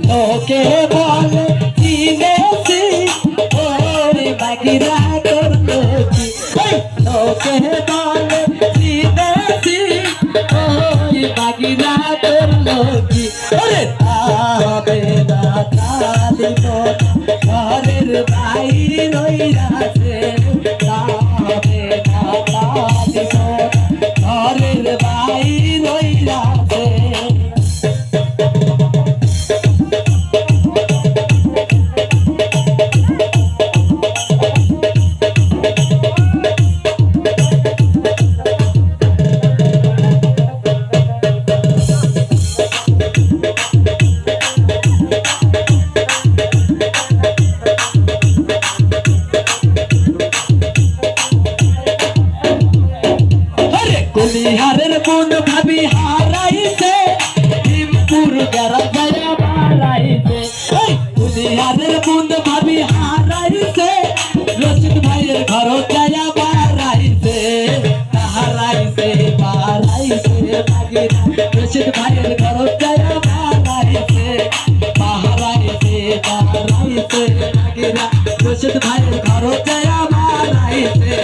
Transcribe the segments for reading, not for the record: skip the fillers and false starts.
লোকে বলে চিনেছি ওরে বাকিরা করলো কি লোকে বলে চিনেছি ওরে বাকিরা করলো কি ওরে তাবে না তালিব ঘরের বাইরে রইয়াছে তাবে না তালিব ঘরের বাইরে রইয়াছে কুলিহারের মন ভাবি হারাইছে ভীমপুর গেরা জয়া বাড়াইছে কুলিহারের মন ভাবি হারাইছে রশিদ ভাইয়ের ঘর জয়া বাড়াইছে হারাইছে বাড়াইছে বাগিরা রশিদ ভাইয়ের ঘর জয়া বাড়াইছে হারাইছে বাড়াইছে বাগিরা রশিদ ভাইয়ের ঘর জয়া বাড়াইছে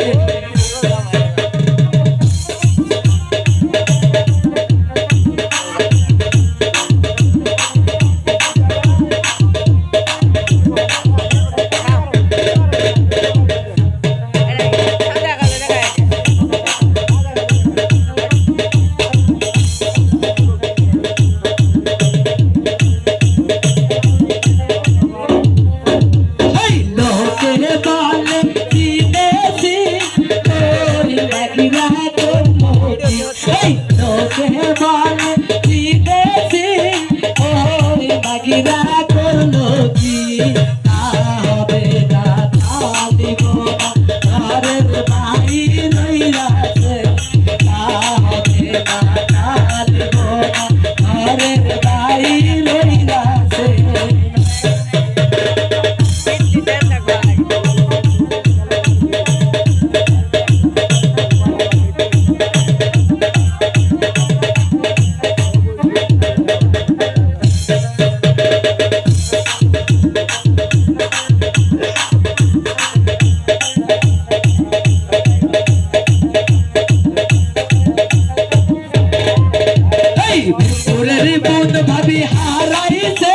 ভাবি হারাইছে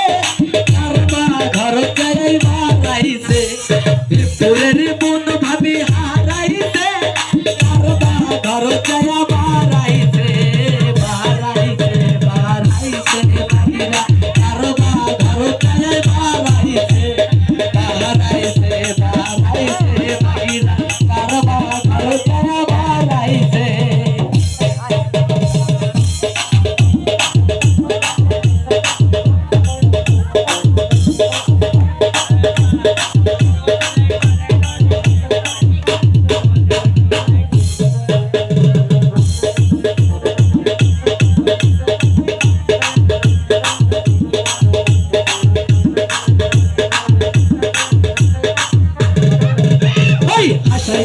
কারবা ঘর জয় বাড়াইছে বিপুলের মন ভাবি হারাইছে কারবা ঘর জয় বাড়াইছে বাড়াইছে বাড়াইছে বাগিরা কারবা ঘর জয় বাড়াইছে বাড়াইছে বাড়াইছে বাগিরা কারবা ঘর জয় বাড়াইছে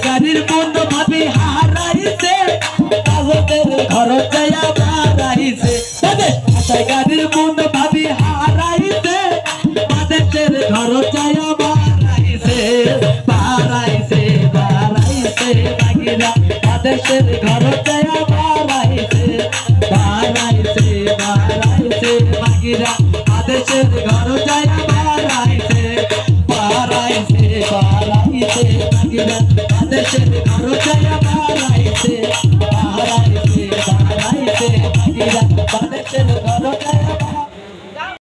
গাড়ির মন ভাবি হারাইছে তাহদের ঘর জয়া বাড়াইছে গাড়ির মন ভাবি হারাইছে তাদের ঘর জয়া বাড়াইছে বাড়াইছে বাড়াইছে বাগিরা তাদের ঘর জয়া বাড়াইছে বাড়াইছে বাড়াইছে বাগিরা তাদের ঘর জয়া বাড়াইছে বাড়াইছে বাড়াইছে বাগিরা দেশের ঘর জয়া বাড়াইছে।